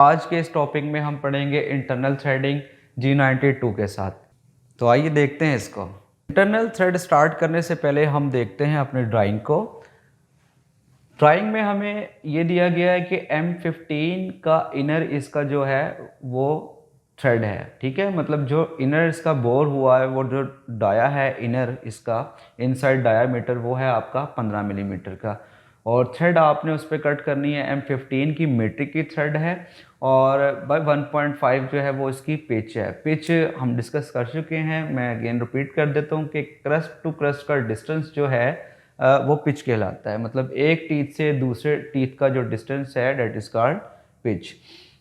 आज के इस टॉपिक में हम पढ़ेंगे इंटरनल थ्रेडिंग G92 के साथ। तो आइए देखते हैं इसको। इंटरनल थ्रेड स्टार्ट करने से पहले हम देखते हैं अपनी ड्राइंग को। ड्राइंग में हमें ये दिया गया है कि M15 का इनर इसका जो है वो थ्रेड है, ठीक है। मतलब जो इनर इसका बोर हुआ है, वो जो डाया है इनर इसका इनसाइड डायामीटर वो है आपका 15 मिलीमीटर का, और थ्रेड आपने उस पर कट करनी है। M15 की मीट्रिक की थ्रेड है और बाय 1.5 जो है वो इसकी पिच है। पिच हम डिस्कस कर चुके हैं, मैं अगेन रिपीट कर देता हूँ कि क्रस्ट टू क्रस्ट का डिस्टेंस जो है वो पिच कहलाता है। मतलब एक टीथ से दूसरे टीथ का जो डिस्टेंस है डेट इज कॉल्ड पिच।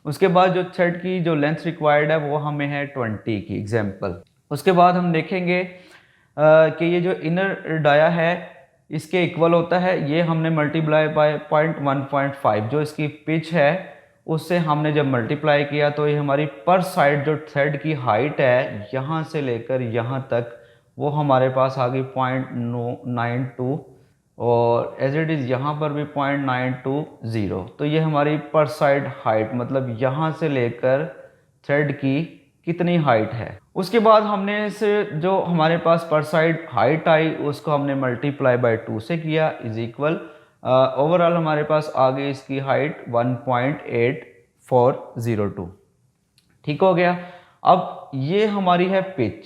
उसके बाद जो थ्रेड की जो लेंथ रिक्वायर्ड है वो हमें है 20 की एग्जांपल। उसके बाद हम देखेंगे कि ये जो इनर डाया है इसके इक्वल होता है, ये हमने मल्टीप्लाई बाय 0.1.5 जो इसकी पिच है उससे हमने जब मल्टीप्लाई किया तो ये हमारी पर साइड जो थ्रेड की हाइट है यहाँ से लेकर यहाँ तक वो हमारे पास आ गई 0.92 और एज इट इज़ यहाँ पर भी 0.920। तो ये हमारी पर साइड हाइट, मतलब यहाँ से लेकर थ्रेड की कितनी हाइट है। उसके बाद हमने इसे जो हमारे पास पर साइड हाइट आई उसको हमने मल्टीप्लाई बाय 2 से किया इज इक्वल ओवरऑल हमारे पास आ गई इसकी हाइट 1.8402। ठीक हो गया। अब ये हमारी है पिच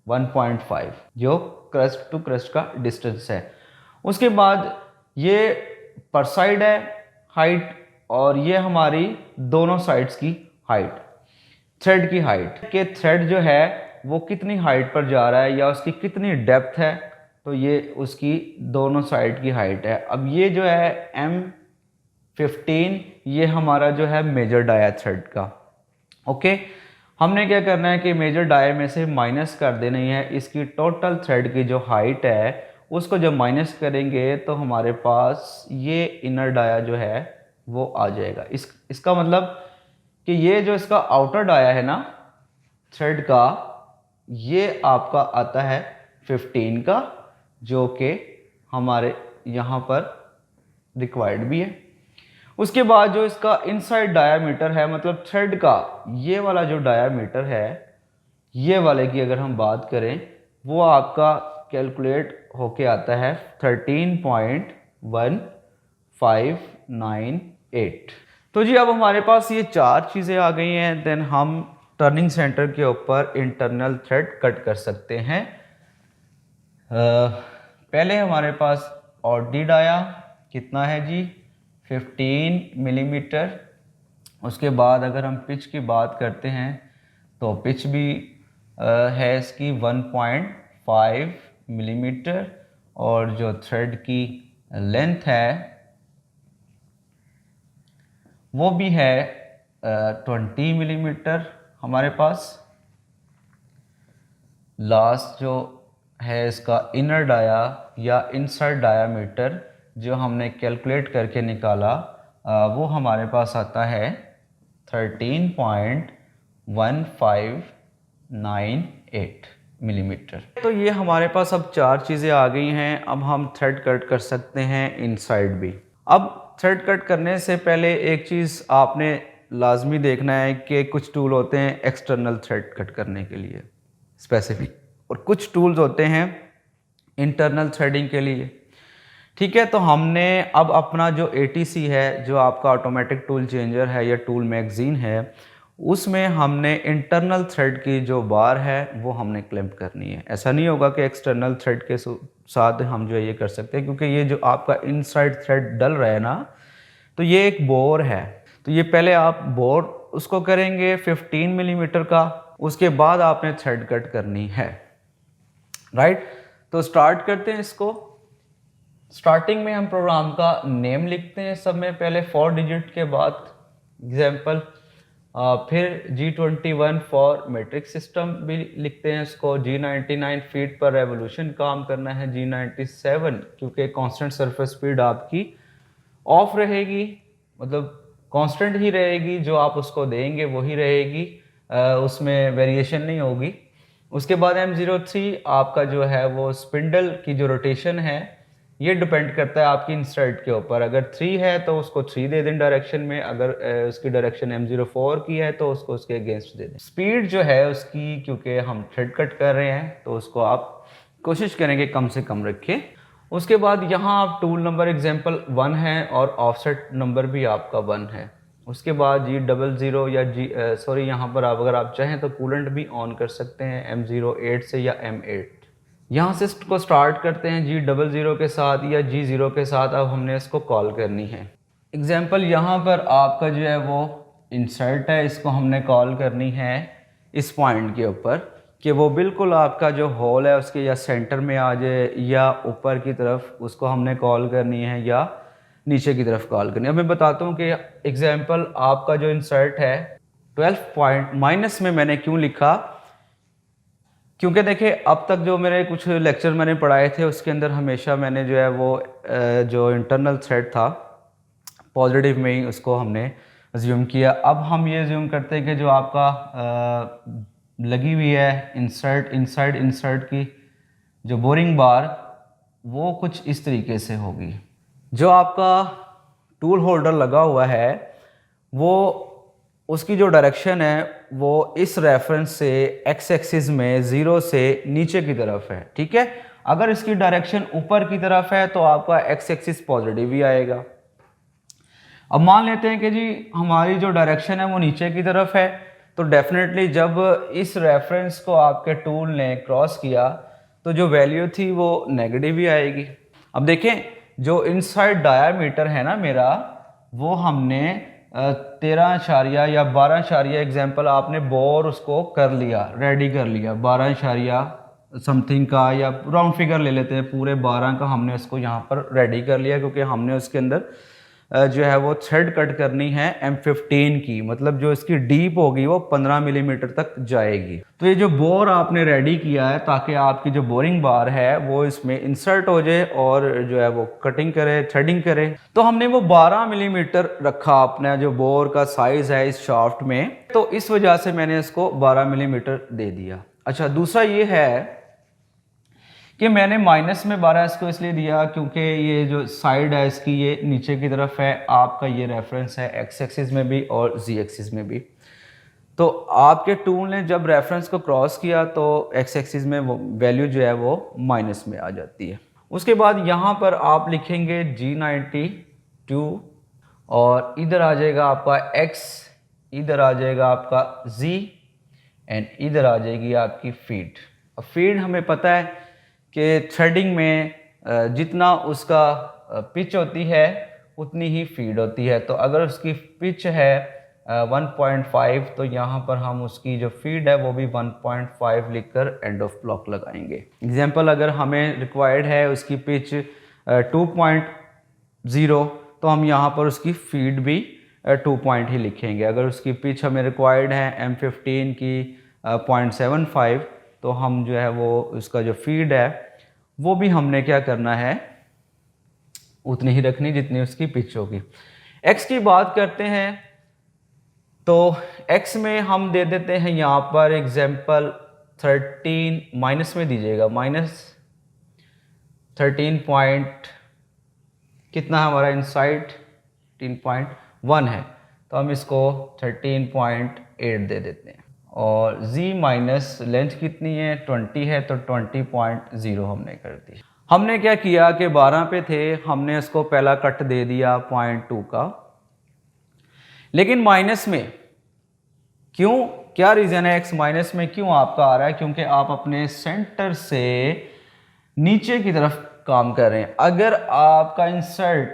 1.5 जो क्रस्ट टू क्रस्ट का डिस्टेंस है। उसके बाद ये पर साइड है हाइट और ये हमारी दोनों साइड्स की हाइट, थ्रेड की हाइट के थ्रेड जो है वो कितनी हाइट पर जा रहा है या उसकी कितनी डेप्थ है, तो ये उसकी दोनों साइड की हाइट है। अब ये जो है M15 ये हमारा जो है मेजर डाया थ्रेड का। ओके, हमने क्या करना है कि मेजर डाया में से माइनस कर देनी है इसकी टोटल थ्रेड की जो हाइट है, उसको जब माइनस करेंगे तो हमारे पास ये इनर डाया जो है वो आ जाएगा। इसका मतलब कि ये जो इसका आउटर डाया है ना थ्रेड का, ये आपका आता है 15 का, जो कि हमारे यहाँ पर रिक्वायर्ड भी है। उसके बाद जो इसका इनसाइड डायामीटर है, मतलब थ्रेड का ये वाला जो डायामीटर है, ये वाले की अगर हम बात करें वो आपका कैलकुलेट होके आता है 13.1598। तो जी अब हमारे पास ये चार चीज़ें आ गई हैं, देन हम टर्निंग सेंटर के ऊपर इंटरनल थ्रेड कट कर सकते हैं। पहले हमारे पास ऑडी डाया कितना है जी 15 मिलीमीटर। उसके बाद अगर हम पिच की बात करते हैं तो पिच भी है इसकी 1.5 मिलीमीटर और जो थ्रेड की लेंथ है वो भी है 20 मिलीमीटर हमारे पास। लास्ट जो है इसका इनर डाया या इनसाइड डायामीटर जो हमने कैलकुलेट करके निकाला वो हमारे पास आता है 13.1598 मिलीमीटर। तो ये हमारे पास अब चार चीज़ें आ गई हैं। अब हम थ्रेड कट कर सकते हैं इनसाइड भी। अब थ्रेड कट करने से पहले एक चीज़ आपने लाजमी देखना है कि कुछ टूल होते हैं एक्सटर्नल थ्रेड कट करने के लिए स्पेसिफिक, और कुछ टूल्स होते हैं इंटरनल थ्रेडिंग के लिए। ठीक है, तो हमने अब अपना जो ATC है, जो आपका ऑटोमेटिक टूल चेंजर है या टूल मैगजीन है, उसमें हमने इंटरनल थ्रेड की जो बार है वो हमने क्लैंप करनी है। ऐसा नहीं होगा कि एक्सटर्नल थ्रेड के साथ हम जो ये कर सकते हैं, क्योंकि ये जो आपका इनसाइड थ्रेड डल रहा है ना, तो ये एक बोर है। तो ये पहले आप बोर उसको करेंगे 15 मिलीमीटर का, उसके बाद आपने थ्रेड कट करनी है। राइट, तो स्टार्ट करते हैं इसको। स्टार्टिंग में हम प्रोग्राम का नेम लिखते हैं सब में पहले 4 डिजिट के बाद एग्जाम्पल, फिर G21 फॉर मेट्रिक सिस्टम भी लिखते हैं इसको। G99 फीट पर रेवोल्यूशन काम करना है। G97 क्योंकि कांस्टेंट सरफेस स्पीड आपकी ऑफ रहेगी, मतलब कांस्टेंट ही रहेगी, जो आप उसको देंगे वही रहेगी, उसमें वेरिएशन नहीं होगी। उसके बाद M03 आपका जो है वो स्पिंडल की जो रोटेशन है ये डिपेंड करता है आपकी इंसर्ट के ऊपर। अगर 3 है तो उसको 3 दे दें डायरेक्शन में, अगर उसकी डायरेक्शन M04 की है तो उसको उसके अगेंस्ट दे दें। स्पीड जो है उसकी, क्योंकि हम थ्रेड कट कर रहे हैं तो उसको आप कोशिश करेंगे कम से कम रखें। उसके बाद यहाँ आप टूल नंबर एग्जाम्पल 1 है और ऑफसेट नंबर भी आपका 1 है। उसके बाद G00 या यहाँ पर आप अगर आप चाहें तो कूलेंट भी ऑन कर सकते हैं M08 से या M8। यहाँ से इसको स्टार्ट करते हैं G00 के साथ या G0 के साथ। अब हमने इसको कॉल करनी है। एग्जाम्पल यहाँ पर आपका जो है वो इंसर्ट है, इसको हमने कॉल करनी है इस पॉइंट के ऊपर कि वो बिल्कुल आपका जो होल है उसके या सेंटर में आ जाए या ऊपर की तरफ उसको हमने कॉल करनी है या नीचे की तरफ कॉल करनी है। अब मैं बताता हूँ कि एग्जाम्पल आपका जो इंसर्ट है 12 पॉइंट माइनस में मैंने क्यों लिखा, क्योंकि देखिए अब तक जो मेरे कुछ लेक्चर मैंने पढ़ाए थे उसके अंदर हमेशा मैंने जो है वो जो इंटरनल थ्रेड था पॉजिटिव में ही उसको हमने अज्यूम किया। अब हम ये अज्यूम करते हैं कि जो आपका लगी हुई है इंसर्ट की जो बोरिंग बार वो कुछ इस तरीके से होगी। जो आपका टूल होल्डर लगा हुआ है वो उसकी जो डायरेक्शन है वो इस रेफरेंस से एक्स एक्सिस में 0 से नीचे की तरफ है, ठीक है। अगर इसकी डायरेक्शन ऊपर की तरफ है तो आपका एक्स एक्सिस पॉजिटिव ही आएगा। अब मान लेते हैं कि जी हमारी जो डायरेक्शन है वो नीचे की तरफ है, तो डेफिनेटली जब इस रेफरेंस को आपके टूल ने क्रॉस किया तो जो वैल्यू थी वो नेगेटिव ही आएगी। अब देखें जो इनसाइड डायामीटर है ना मेरा, वो हमने 13 या 12 एग्जाम्पल आपने बोर उसको कर लिया, रेडी कर लिया 12 समथिंग का, या राउंड फिगर ले लेते हैं पूरे 12 का हमने उसको यहाँ पर रेडी कर लिया, क्योंकि हमने उसके अंदर जो है वो थ्रेड कट करनी है M15 की, मतलब जो इसकी डीप होगी वो 15 मिलीमीटर तक जाएगी। तो ये जो बोर आपने रेडी किया है ताकि आपकी जो बोरिंग बार है वो इसमें इंसर्ट हो जाए और जो है वो कटिंग करे, थ्रेडिंग करे। तो हमने वो 12 मिलीमीटर रखा अपना जो बोर का साइज है इस शाफ्ट में, तो इस वजह से मैंने इसको 12 मिलीमीटर दे दिया। अच्छा, दूसरा ये है कि मैंने माइनस में 12 इसको इसलिए दिया क्योंकि ये जो साइड है इसकी ये नीचे की तरफ है, आपका ये रेफरेंस है एक्स एक्सिस में भी और जी एक्सिस में भी। तो आपके टूल ने जब रेफरेंस को क्रॉस किया तो एक्स एक्सिस में वो वैल्यू जो है वो माइनस में आ जाती है। उसके बाद यहाँ पर आप लिखेंगे G92 और इधर आ जाएगा आपका X, इधर आ जाएगा आपका Z एंड इधर आ जाएगी आपकी फीड। अब फीड हमें पता है कि थ्रेडिंग में जितना उसका पिच होती है उतनी ही फीड होती है। तो अगर उसकी पिच है 1.5 तो यहाँ पर हम उसकी जो फीड है वो भी 1.5 लिखकर एंड ऑफ ब्लॉक लगाएंगे। एग्जाम्पल अगर हमें रिक्वायर्ड है उसकी पिच 2.0 तो हम यहाँ पर उसकी फीड भी 2 पॉइंट ही लिखेंगे। अगर उसकी पिच हमें रिक्वायर्ड है M15 की 0.75 तो हम जो है वो उसका जो फीड है वो भी हमने क्या करना है उतनी ही रखनी जितनी उसकी पिच होगी। एक्स की बात करते हैं तो एक्स में हम दे देते हैं यहाँ पर एग्जाम्पल 13 माइनस में दीजिएगा, -13 पॉइंट कितना हमारा इनसाइड 13.1 है तो हम इसको 13.8 दे देते हैं। और z माइनस लेंथ कितनी है 20 है तो 20.0 हमने कर दी। हमने क्या किया कि 12 पे थे, हमने इसको पहला कट दे दिया 0.2 का, लेकिन माइनस में क्यों, क्या रीज़न है x माइनस में क्यों आपका आ रहा है, क्योंकि आप अपने सेंटर से नीचे की तरफ काम कर रहे हैं। अगर आपका इंसर्ट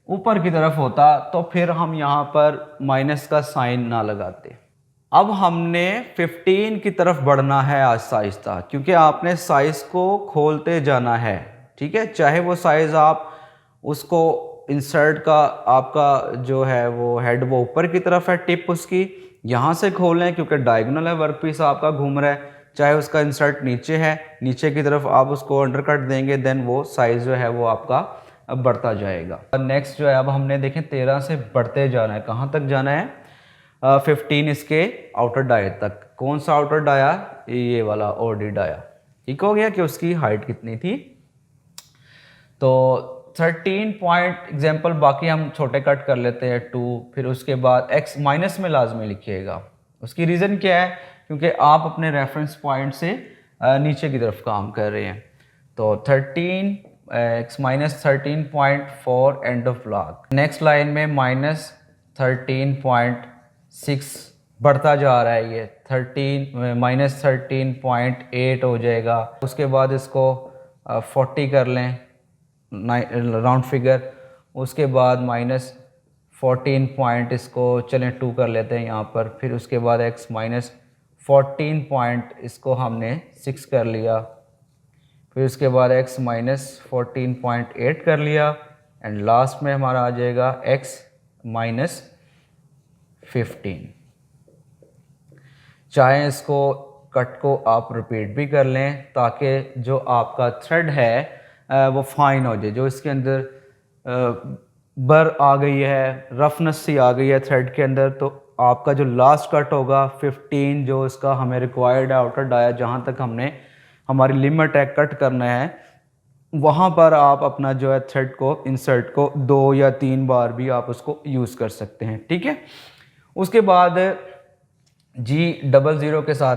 ऊपर की तरफ होता तो फिर हम यहाँ पर माइनस का साइन ना लगाते। अब हमने 15 की तरफ बढ़ना है आहिस्ता आहिस्ता, क्योंकि आपने साइज को खोलते जाना है, ठीक है। चाहे वो साइज आप उसको इंसर्ट का आपका जो है वो हेड वो ऊपर की तरफ है, टिप उसकी यहाँ से खोलें क्योंकि डायगोनल है, वर्क पीस आपका घूम रहा है। चाहे उसका इंसर्ट नीचे है, नीचे की तरफ आप उसको अंडरकट देंगे, देन वो साइज जो है वो आपका अब बढ़ता जाएगा। नेक्स्ट जो है अब हमने देखें 13 से बढ़ते जाना है, कहाँ तक जाना है 15 इसके आउटर डाया तक। कौन सा आउटर डाया, ये वाला OD डाया। ठीक हो गया कि उसकी हाइट कितनी थी। तो 13 पॉइंट एग्जाम्पल बाकी हम छोटे कट कर लेते हैं 2, फिर उसके बाद x माइनस में लाजमी लिखिएगा। उसकी रीज़न क्या है, क्योंकि आप अपने रेफरेंस पॉइंट से नीचे की तरफ काम कर रहे हैं। तो 13 x minus 13.4 end of block. Next line में माइनस 13.6 बढ़ता जा रहा है, ये 13 माइनस 13.8 हो जाएगा। उसके बाद इसको 40 कर लें राउंड फिगर, उसके बाद माइनस 14 पॉइंट इसको चलें 2 कर लेते हैं यहाँ पर, फिर उसके बाद x माइनस 14 पॉइंट इसको हमने 6 कर लिया, फिर उसके बाद x माइनस 14.8 कर लिया एंड लास्ट में हमारा आ जाएगा x माइनस 15। चाहे इसको कट को आप रिपीट भी कर लें ताकि जो आपका थ्रेड है वो फाइन हो जाए। जो इसके अंदर बर आ गई है, रफनेस सी आ गई है थ्रेड के अंदर, तो आपका जो लास्ट कट होगा 15 जो इसका हमें रिक्वायर्ड है आउटर डाया, जहाँ तक हमने हमारी लिमिट है कट करना है, वहाँ पर आप अपना जो है थ्रेड को इंसर्ट को 2 या 3 बार भी आप उसको यूज़ कर सकते हैं। ठीक है, उसके बाद G00 के साथ,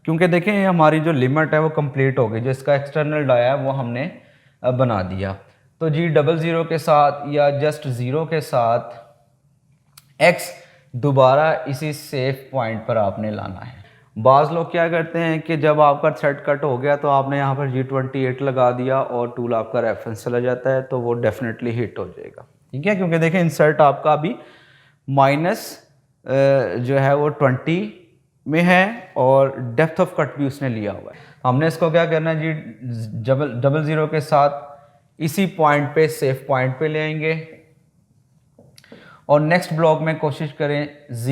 क्योंकि देखें ये हमारी जो लिमिट है वो कंप्लीट हो गई, जो इसका एक्सटर्नल डाया है वो हमने बना दिया। तो G00 के साथ या जस्ट 0 के साथ x दोबारा इसी सेफ पॉइंट पर आपने लाना है। बाज़ लोग क्या करते हैं कि जब आपका थ्रेड कट हो गया तो आपने यहाँ पर G28 लगा दिया और टूल आपका रेफरेंस चला जाता है, तो वो डेफिनेटली हिट हो जाएगा। ठीक है, क्योंकि देखें इंसर्ट आपका अभी माइनस जो है वो 20 में है और डेप्थ ऑफ कट भी उसने लिया हुआ है। हमने इसको क्या करना है, G00 के साथ इसी पॉइंट पे सेफ पॉइंट पे ले आएंगे और नेक्स्ट ब्लॉक में कोशिश करें Z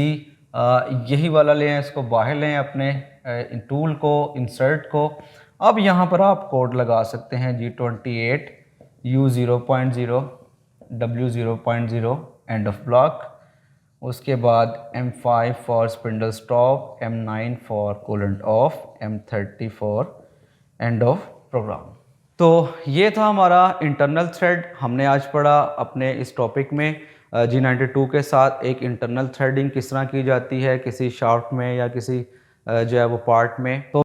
यही वाला लें, इसको बाहर लें अपने टूल को, इंसर्ट को। अब यहाँ पर आप कोड लगा सकते हैं G28 U0.0 W0.0 end of block, उसके बाद M5 for spindle stop, M9 for coolant off, M30 for end of program. तो ये था हमारा इंटरनल थ्रेड। हमने आज पढ़ा अपने इस टॉपिक में G92 के साथ एक इंटरनल थ्रेडिंग किस तरह की जाती है किसी शाफ्ट में या किसी जो है वो पार्ट में। तो